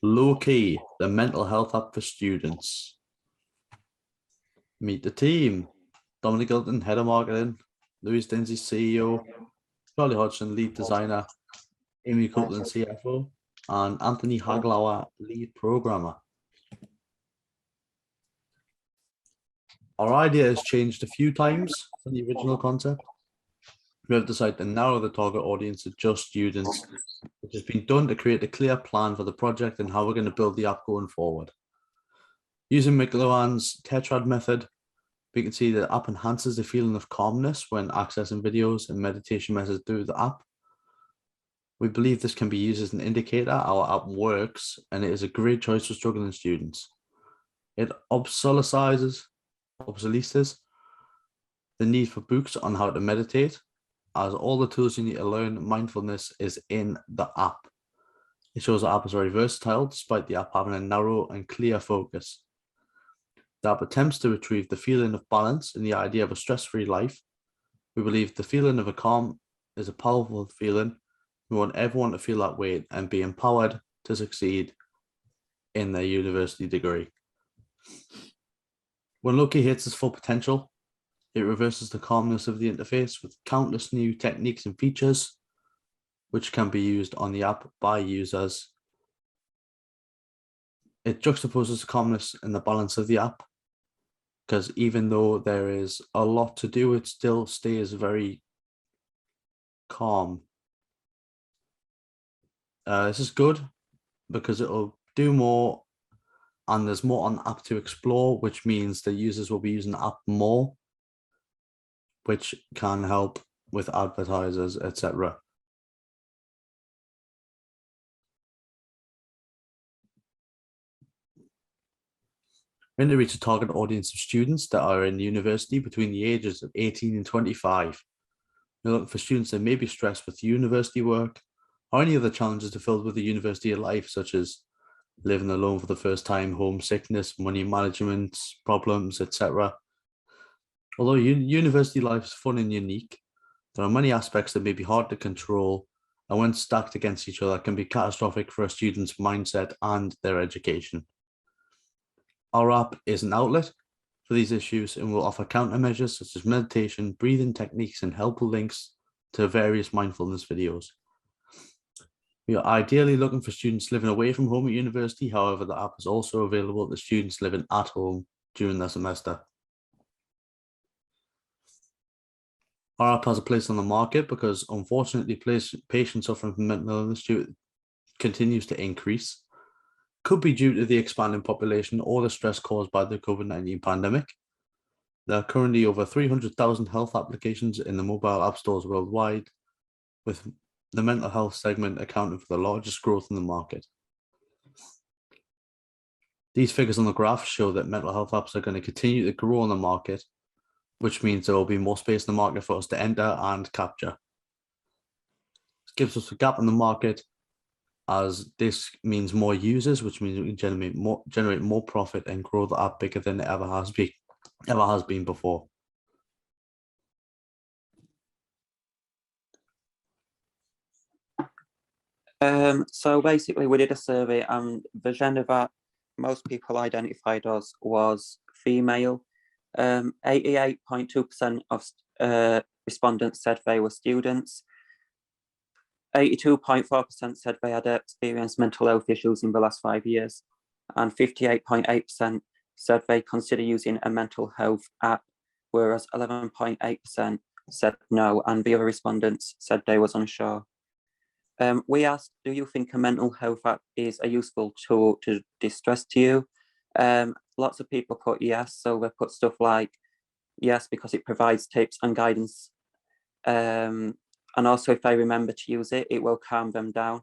Low Key, the mental health app for students. Meet the team. Dominic Gilton, Head of Marketing. Louis Dinsey, CEO. Charlie Hodgson, Lead Designer. Amy Copeland, CFO. And Anthony Haglauer, Lead Programmer. Our idea has changed a few times from the original concept. We have decided to narrow the target audience to just students, which has been done to create a clear plan for the project and how we're going to build the app going forward. Using McLuhan's tetrad method, we can see the app enhances the feeling of calmness when accessing videos and meditation methods through the app. We believe this can be used as an indicator our app works, and it is a great choice for struggling students. It obsoletizes the need for books on how to meditate, as all the tools you need to learn mindfulness is in the app. It shows the app is very versatile, despite the app having a narrow and clear focus. The app attempts to retrieve the feeling of balance in the idea of a stress-free life. We believe the feeling of a calm is a powerful feeling. We want everyone to feel that way and be empowered to succeed in their university degree. When Low Key hits its full potential, it reverses the calmness of the interface with countless new techniques and features, which can be used on the app by users. It juxtaposes the calmness and the balance of the app, because even though there is a lot to do, it still stays very calm. This is good because it'll do more, and there's more on the app to explore, which means the users will be using the app more, which can help with advertisers, etc. We're going to reach a target audience of students that are in university between the ages of 18 and 25. We're looking for students that may be stressed with university work or any other challenges filled with the university life, such as living alone for the first time, homesickness, money management problems, etc. Although university life is fun and unique, there are many aspects that may be hard to control, and when stacked against each other, can be catastrophic for a student's mindset and their education. Our app is an outlet for these issues and will offer countermeasures such as meditation, breathing techniques, and helpful links to various mindfulness videos. We are ideally looking for students living away from home at university. However, the app is also available to students living at home during their semester. Our app has a place on the market because, unfortunately, patients suffering from mental illness continues to increase. Could be due to the expanding population or the stress caused by the COVID-19 pandemic. There are currently over 300,000 health applications in the mobile app stores worldwide, with the mental health segment accounting for the largest growth in the market. These figures on the graph show that mental health apps are going to continue to grow on the market, which means there will be more space in the market for us to enter and capture. This gives us a gap in the market, as this means more users, which means we can generate more profit and grow the app bigger than it ever has been before. So basically we did a survey, and the gender that most people identified us was female. 88.2% of respondents said they were students. 82.4% said they had experienced mental health issues in the last 5 years, and 58.8% said they consider using a mental health app, whereas 11.8% said no, and the other respondents said they was unsure. We asked, do you think a mental health app is a useful tool to distress to you? Lots of people put yes, so they put stuff like yes because it provides tips and guidance, and also if they remember to use it, it will calm them down.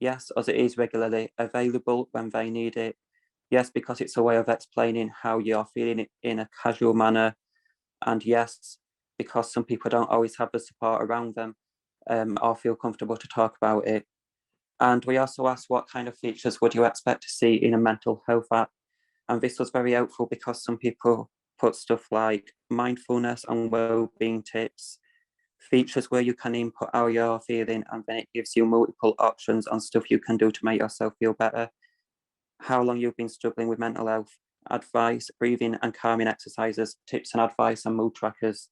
Yes, as it is regularly available when they need it. Yes, because it's a way of explaining how you're feeling in a casual manner. And yes, because some people don't always have the support around them or feel comfortable to talk about it. And we also asked what kind of features would you expect to see in a mental health app? And this was very helpful because some people put stuff like mindfulness and well-being tips, features where you can input how you're feeling, and then it gives you multiple options on stuff you can do to make yourself feel better. how long you've been struggling with mental health, advice, breathing and calming exercises, tips and advice and mood trackers,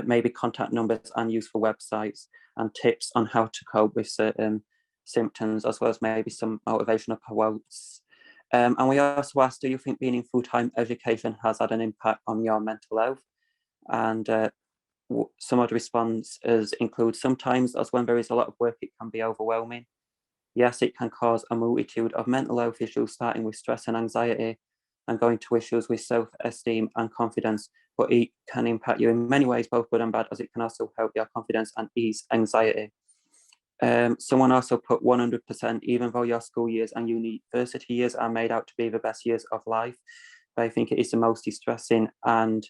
maybe contact numbers and useful websites, and tips on how to cope with certain symptoms, as well as maybe some motivational quotes. And we also asked, do you think being in full-time education has had an impact on your mental health? And some of the responses include, sometimes, as when there is a lot of work, it can be overwhelming. Yes, it can cause a multitude of mental health issues, starting with stress and anxiety and going to issues with self-esteem and confidence, but it can impact you in many ways, both good and bad, as it can also help your confidence and ease anxiety. Someone also put 100%, even though your school years and university years are made out to be the best years of life, but I think it is the most distressing and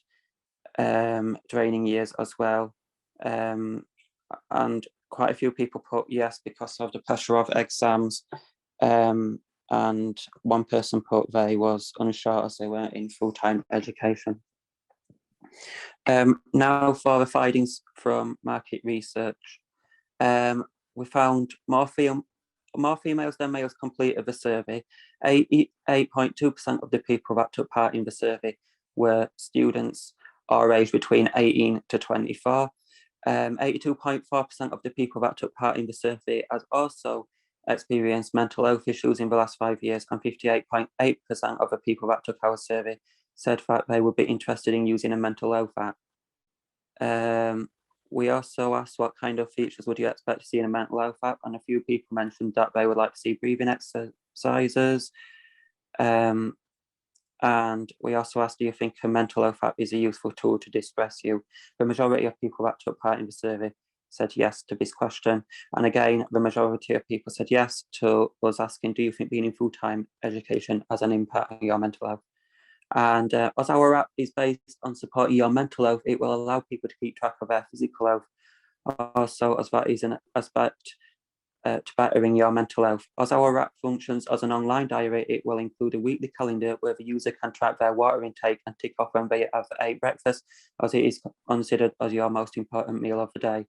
draining years as well. And quite a few people put yes because of the pressure of exams. And one person put they was unsure as they weren't in full-time education. Now for the findings from market research. We found more females than males completed the survey. 88.2% of the people that took part in the survey were students or aged between 18 to 24. 82.4% of the people that took part in the survey has also experienced mental health issues in the last 5 years, and 58.8% of the people that took our survey said that they would be interested in using a mental health app. We also asked what kind of features would you expect to see in a mental health app, and a few people mentioned that they would like to see breathing exercises. And we also asked, do you think a mental health app is a useful tool to distress you? The majority of people that took part in the survey said yes to this question. And again, the majority of people said yes to us asking, do you think being in full-time education has an impact on your mental health? And as our app is based on supporting your mental health, it will allow people to keep track of their physical health. Also, as that is an aspect to bettering your mental health. As our app functions as an online diary, it will include a weekly calendar where the user can track their water intake and tick off when they have ate breakfast, as it is considered as your most important meal of the day.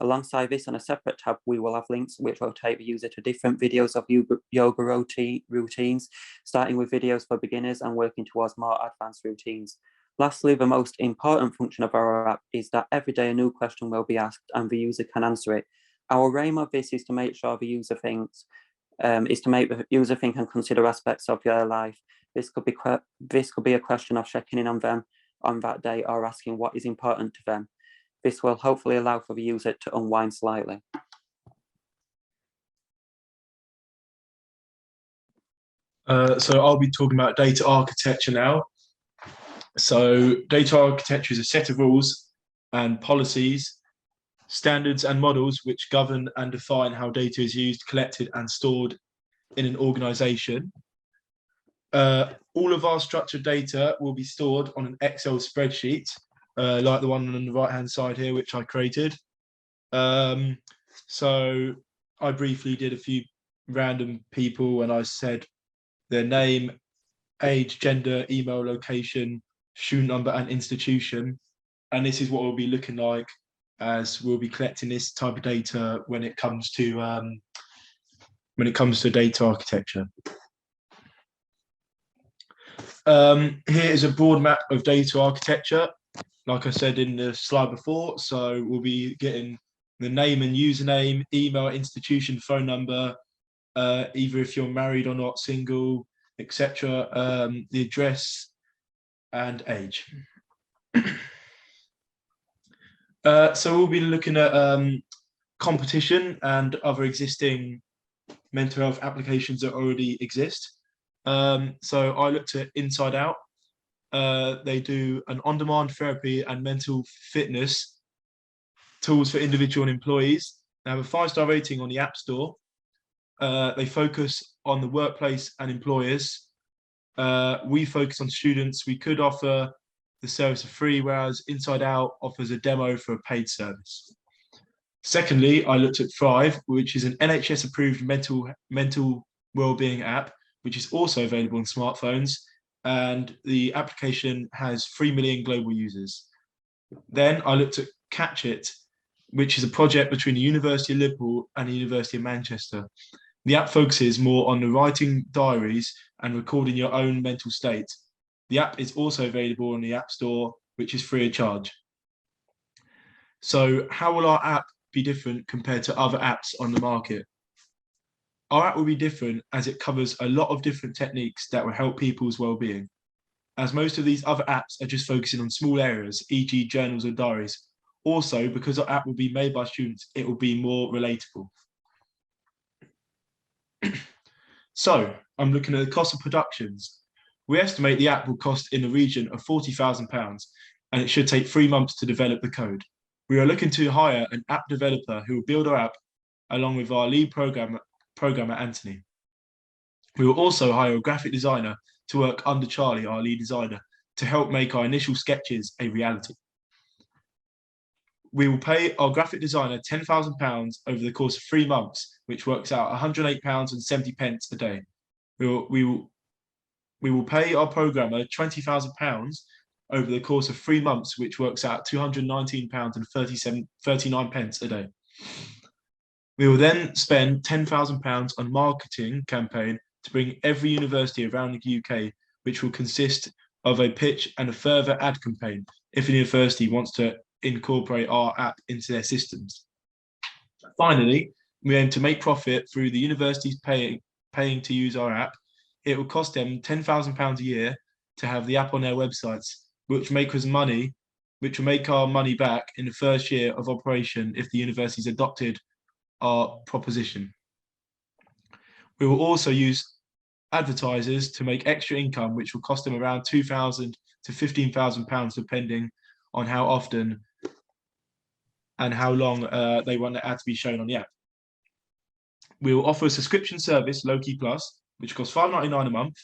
Alongside this, on a separate tab, we will have links which will take the user to different videos of yoga routines, starting with videos for beginners and working towards more advanced routines. Lastly, the most important function of our app is that every day a new question will be asked and the user can answer it. Our aim of this is to make sure the user thinks, is to make the user think and consider aspects of their life. This could be a question of checking in on them on that day or asking what is important to them. This will hopefully allow for the user to unwind slightly. So I'll be talking about data architecture now. So data architecture is a set of rules and policies, standards and models which govern and define how data is used, collected and stored in an organization. All of our structured data will be stored on an Excel spreadsheet, like the one on the right-hand side here, which I created. So I briefly did a few random people and I said their name, age, gender, email, location, student number and institution. And this is what we'll be looking like as we'll be collecting this type of data when it comes to data architecture. Here is a broad map of data architecture, like I said in the slide before. So we'll be getting the name and username, email, institution, phone number, either if you're married or not, single, etc., the address and age. So we'll be looking at competition and other existing mental health applications that already exist. So I looked at Inside Out. They do an on-demand therapy and mental fitness tools for individual and employees. They have a 5-star rating on the App Store. They focus on the workplace and employers. We focus on students. We could offer the service for free, whereas Inside Out offers a demo for a paid service. Secondly, I looked at Thrive, which is an NHS-approved mental wellbeing app, which is also available on smartphones, and the application has 3 million global users. Then I looked at Catch It, which is a project between the University of Liverpool and the University of Manchester. The app focuses more on the writing diaries and recording your own mental state. The app is also available on the App Store, which is free of charge. So how will our app be different compared to other apps on the market? Our app will be different as it covers a lot of different techniques that will help people's well-being. As most of these other apps are just focusing on small areas, e.g. journals or diaries. Also, because our app will be made by students, it will be more relatable. So I'm looking at the cost of productions. We estimate the app will cost in the region of £40,000 and it should take 3 months to develop the code. We are looking to hire an app developer who will build our app along with our lead programmer, Anthony. We will also hire a graphic designer to work under Charlie, our lead designer, to help make our initial sketches a reality. We will pay our graphic designer £10,000 over the course of 3 months, which works out £108.70 a day. We will pay our programmer £20,000 over the course of 3 months, which works out £219.39 a day. We will then spend £10,000 on a marketing campaign to bring every university around the UK, which will consist of a pitch and a further ad campaign if a university wants to incorporate our app into their systems. Finally, we aim to make profit through the universities paying to use our app. It will cost them £10,000 a year to have the app on their websites, which will make our money back in the first year of operation if the universities adopted our proposition. We will also use advertisers to make extra income, which will cost them around £2,000 to £15,000, depending on how often and how long they want the ad to be shown on the app. We will offer a subscription service, Loki Plus, which costs £5.99 a month,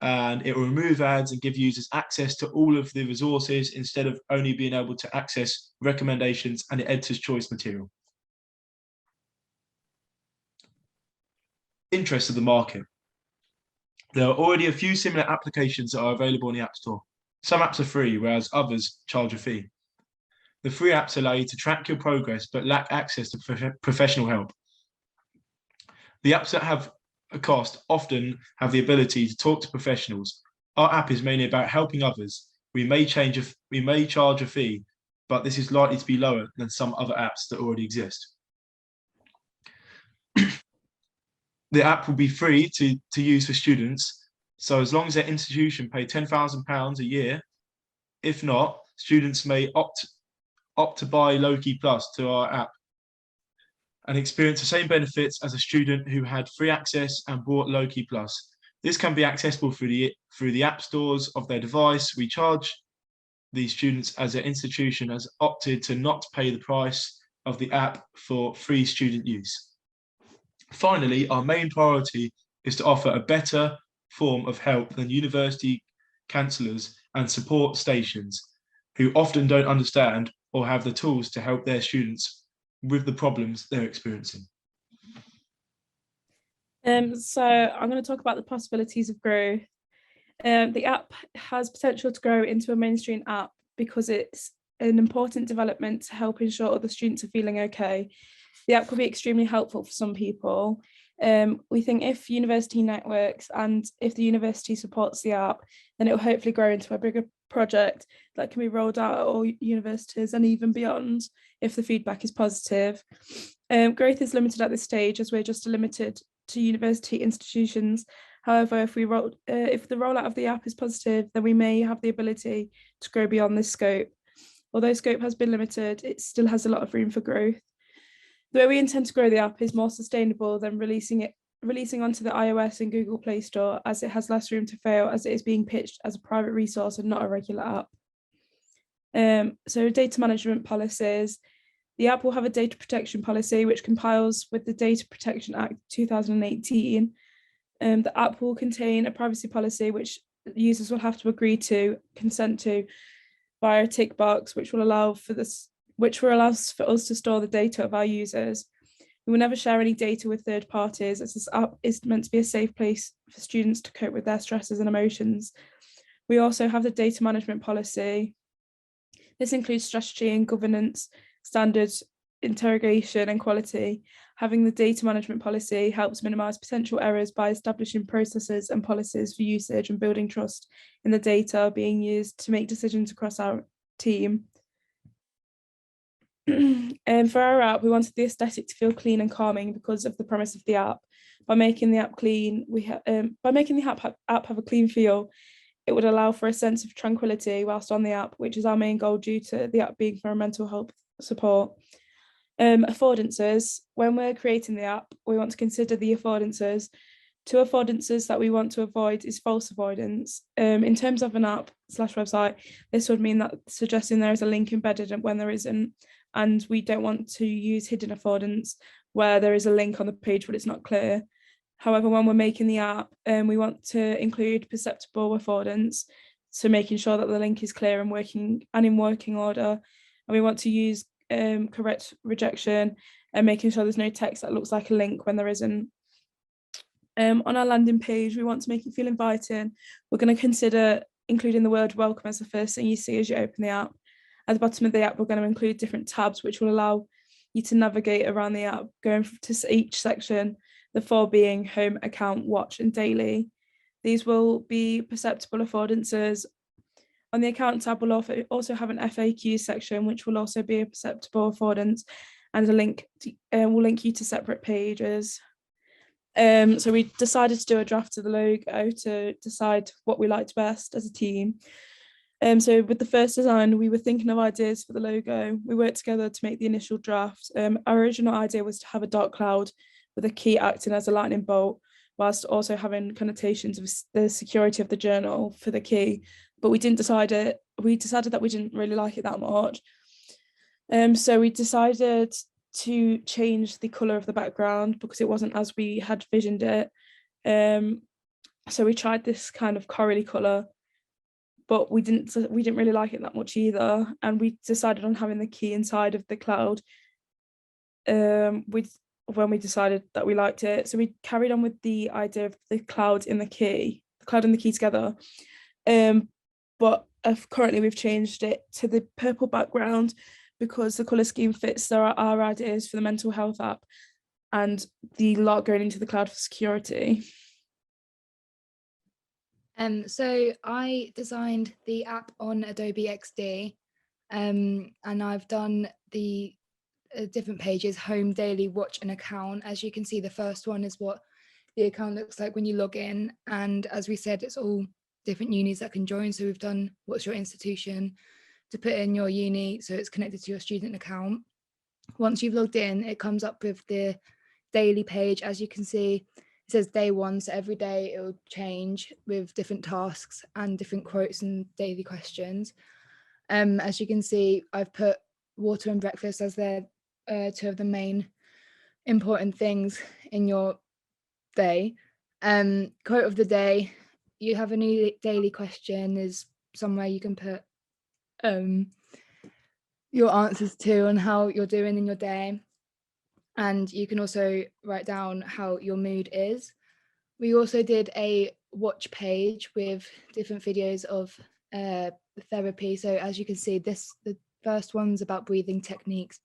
and it will remove ads and give users access to all of the resources instead of only being able to access recommendations and the editor's choice material. Interest of the market. There are already a few similar applications that are available in the App Store. Some apps are free, whereas others charge a fee. The free apps allow you to track your progress, but lack access to professional help. The apps that have a cost often have the ability to talk to professionals. Our app is mainly about helping others. We may charge a fee, but this is likely to be lower than some other apps that already exist. The app will be free to use for students. So as long as their institution pay £10,000 a year, if not, students may opt to buy Loki Plus to our app and experience the same benefits as a student who had free access and bought Loki Plus. This can be accessible through the app stores of their device. We charge these students as their institution has opted to not pay the price of the app for free student use. Finally, our main priority is to offer a better form of help than university counsellors and support stations who often don't understand or have the tools to help their students with the problems they're experiencing. So I'm going to talk about the possibilities of growth. The app has potential to grow into a mainstream app because it's an important development to help ensure other students are feeling okay. The app could be extremely helpful for some people. We think if university networks and if the university supports the app, then it will hopefully grow into a bigger project that can be rolled out at all universities and even beyond if the feedback is positive. Growth is limited at this stage as we're just limited to university institutions. However, if the rollout of the app is positive, then we may have the ability to grow beyond this scope. Although scope has been limited, it still has a lot of room for growth. The way we intend to grow the app is more sustainable than releasing onto the iOS and Google Play Store, as it has less room to fail as it is being pitched as a private resource and not a regular app. So data management policies. The app will have a data protection policy which compiles with the Data Protection Act 2018. The app will contain a privacy policy which users will have to agree to, consent to, via a tick box, which will allow for us to store the data of our users. We will never share any data with third parties, as this app is meant to be a safe place for students to cope with their stresses and emotions. We also have the data management policy. This includes strategy and governance, standards, interrogation and quality. Having the data management policy helps minimise potential errors by establishing processes and policies for usage and building trust in the data being used to make decisions across our team. And for our app, we wanted the aesthetic to feel clean and calming because of the premise of the app. By making the app clean, by making the app have a clean feel, it would allow for a sense of tranquility whilst on the app, which is our main goal due to the app being for mental health support. Affordances. When we're creating the app, we want to consider the affordances. 2 affordances that we want to avoid is false avoidance. In terms of an app/website, this would mean that suggesting there is a link embedded when there isn't, and we don't want to use hidden affordance where there is a link on the page but it's not clear. However, when we're making the app, we want to include perceptible affordance, so making sure that the link is clear and in working order, and we want to use correct rejection and making sure there's no text that looks like a link when there isn't. On our landing page, we want to make it feel inviting. We're going to consider including the word welcome as the first thing you see as you open the app. At the bottom of the app, we're going to include different tabs which will allow you to navigate around the app, going to each section, the 4 being home, account, watch and daily. These will be perceptible affordances. On the account tab, we'll also have an FAQ section, which will also be a perceptible affordance, and a link will link you to separate pages. So we decided to do a draft of the logo to decide what we liked best as a team. So with the first design, we were thinking of ideas for the logo. We worked together to make the initial draft. Our original idea was to have a dark cloud with a key acting as a lightning bolt, whilst also having connotations of the security of the journal for the key. But we decided that we didn't really like it that much. So we decided to change the colour of the background because it wasn't as we had visioned it. So we tried this kind of corally colour, but we didn't really like it that much either. And we decided on having the key inside of the cloud when we decided that we liked it. So we carried on with the idea of the cloud and the key together. But currently we've changed it to the purple background because the colour scheme fits our ideas for the mental health app and the lot going into the cloud for security. So I designed the app on Adobe XD, and I've done the different pages: home, daily, watch and account. As you can see, the first one is what the account looks like when you log in, and as we said, it's all different unis that can join. So we've done what's your institution, to put in your uni so it's connected to your student account. Once you've logged in, it comes up with the daily page. As you can see, it says day 1, so every day it will change with different tasks and different quotes and daily questions. As you can see, I've put water and breakfast as their 2 of the main important things in your day. Quote of the day: you have a new daily question, is somewhere you can put your answers to and how you're doing in your day, and you can also write down how your mood is. We also did a watch page with different videos of therapy. So as you can see, the first one's about breathing techniques,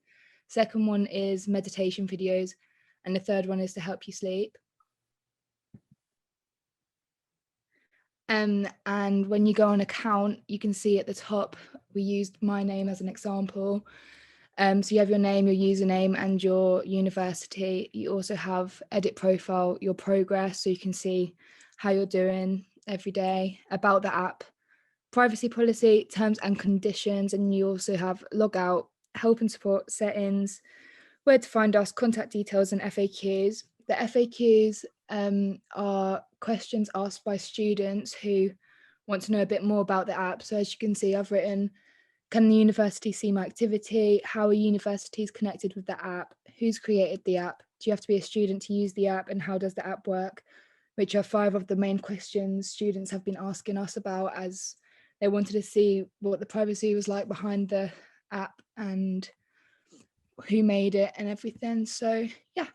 second one is meditation videos, and the third one is to help you sleep. And when you go on account, you can see at the top, we used my name as an example. So you have your name, your username and your university. You also have edit profile, your progress, so you can see how you're doing every day, about the app, privacy policy, terms and conditions, and you also have logout, help and support, settings, where to find us, contact details and FAQs. The FAQs are questions asked by students who want to know a bit more about the app. So as you can see, I've written, can the university see my activity? How are universities connected with the app? Who's created the app? Do you have to be a student to use the app? And how does the app work? Which are 5 of the main questions students have been asking us about, as they wanted to see what the privacy was like behind the app and who made it and everything. So yeah.